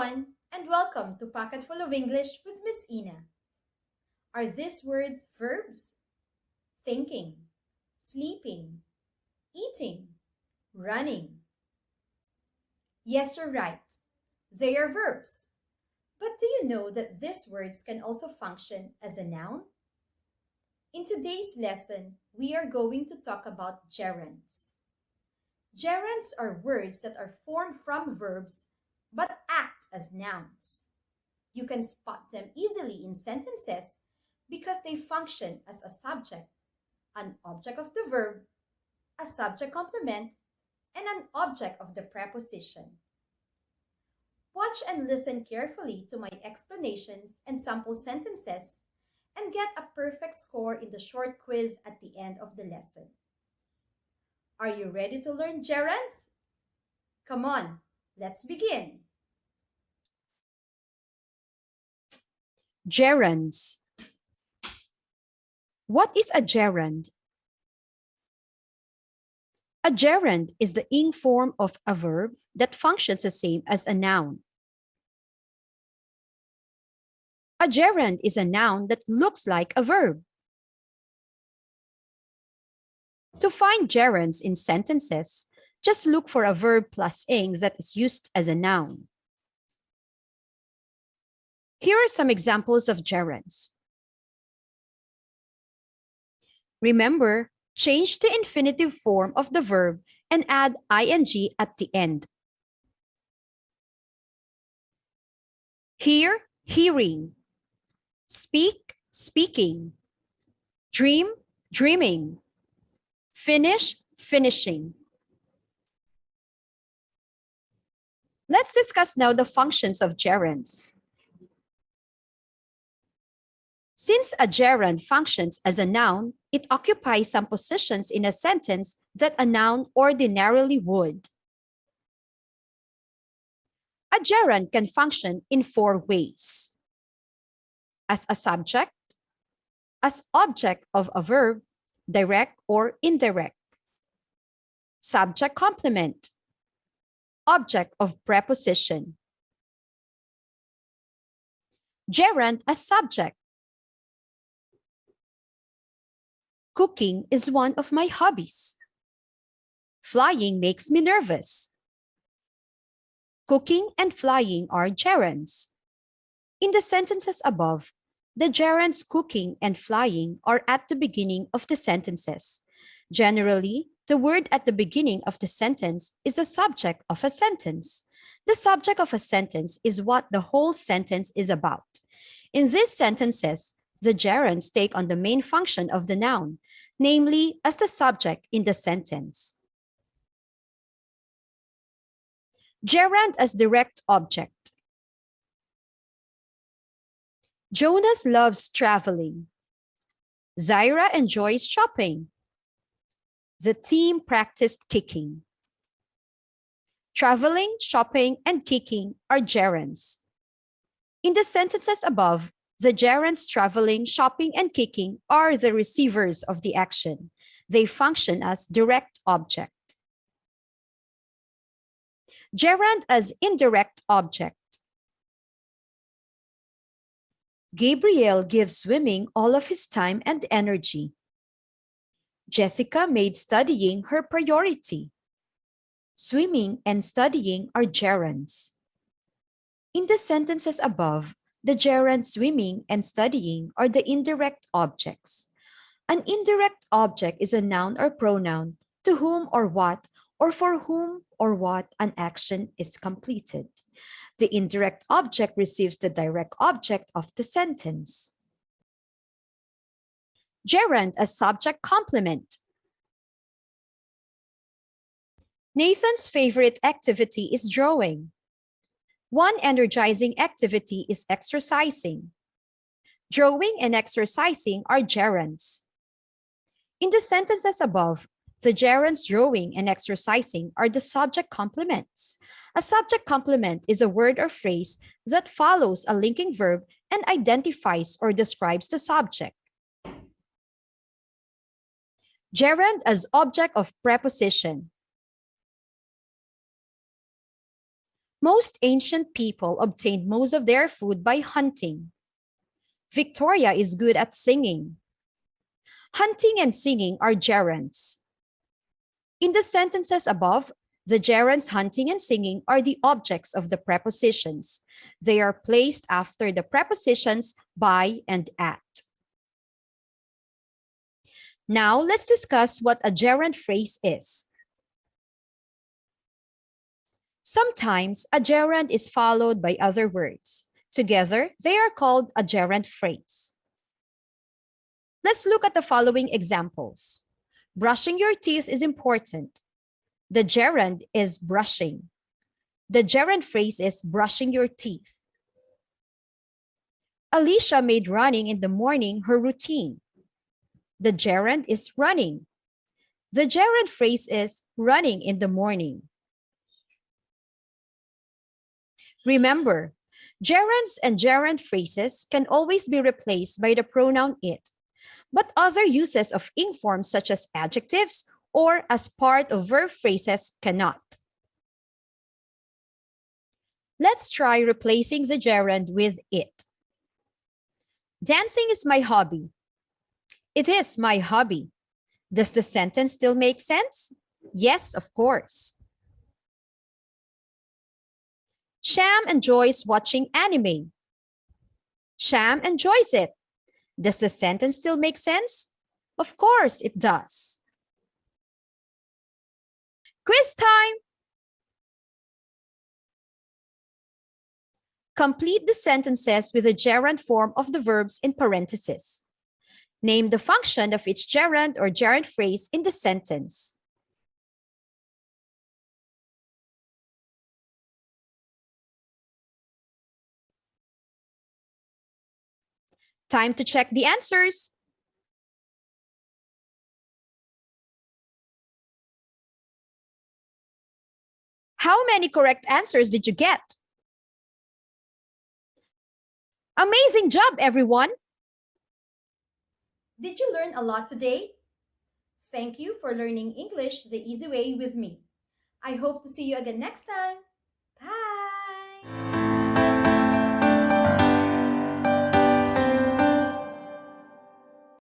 everyone, and welcome to Pocketful of English with Miss Ina. Are these words verbs? Thinking, sleeping, eating, running. Yes, you're right. They are verbs. But do you know that these words can also function as a noun? In today's lesson, we are going to talk about gerunds. Gerunds are words that are formed from verbs but act as nouns. You can spot them easily in sentences because they function as a subject, an object of the verb, a subject complement, and an object of the preposition. Watch and listen carefully to my explanations and sample sentences and get a perfect score in the short quiz at the end of the lesson. Are you ready to learn gerunds? Come on, let's begin. Gerunds. What is a gerund? A gerund is the ing form of a verb that functions the same as a noun. A gerund is a noun that looks like a verb. To find gerunds in sentences, just look for a verb plus ing that is used as a noun. Here are some examples of gerunds. Remember, change the infinitive form of the verb and add ing at the end. Hear, hearing. Speak, speaking. Dream, dreaming. Finish, finishing. Let's discuss now the functions of gerunds. Since a gerund functions as a noun, it occupies some positions in a sentence that a noun ordinarily would. A gerund can function in 4 ways: as a subject, as object of a verb, direct or indirect, subject complement, object of preposition. Gerund as subject. Cooking is one of my hobbies. Flying makes me nervous. Cooking and flying are gerunds. In the sentences above, the gerunds cooking and flying are at the beginning of the sentences. Generally, the word at the beginning of the sentence is the subject of a sentence. The subject of a sentence is what the whole sentence is about. In these sentences, the gerunds take on the main function of the noun, namely as the subject in the sentence. Gerund as direct object. Jonas loves traveling. Zaira enjoys shopping. The team practiced kicking. Traveling, shopping, and kicking are gerunds. In the sentences above, the gerunds traveling, shopping, and kicking are the receivers of the action. They function as direct object. Gerund as indirect object. Gabriel gives swimming all of his time and energy. Jessica made studying her priority. Swimming and studying are gerunds. In the sentences above, the gerunds swimming and studying are the indirect objects. An indirect object is a noun or pronoun to whom or what or for whom or what an action is completed. The indirect object receives the direct object of the sentence. Gerund as subject complement. Nathan's favorite activity is drawing. One energizing activity is exercising. Drawing and exercising are gerunds. In the sentences above, the gerunds drawing and exercising are the subject complements. A subject complement is a word or phrase that follows a linking verb and identifies or describes the subject. Gerund as object of preposition. Most ancient people obtained most of their food by hunting. Victoria is good at singing. Hunting and singing are gerunds. In the sentences above, the gerunds hunting and singing are the objects of the prepositions. They are placed after the prepositions by and at. Now, let's discuss what a gerund phrase is. Sometimes a gerund is followed by other words. Together, they are called a gerund phrase. Let's look at the following examples. Brushing your teeth is important. The gerund is brushing. The gerund phrase is brushing your teeth. Alicia made running in the morning her routine. The gerund is running. The gerund phrase is running in the morning. Remember, gerunds and gerund phrases can always be replaced by the pronoun it, but other uses of ing forms such as adjectives or as part of verb phrases cannot. Let's try replacing the gerund with it. Dancing is my hobby. It is my hobby. Does the sentence still make sense? Yes, of course. Sham enjoys watching anime. Sham enjoys it. Does the sentence still make sense? Of course it does. Quiz time! Complete the sentences with the gerund form of the verbs in parentheses. Name the function of each gerund or gerund phrase in the sentence. Time to check the answers. How many correct answers did you get? Amazing job, everyone! Did you learn a lot today? Thank you for learning English the easy way with me. I hope to see you again next time.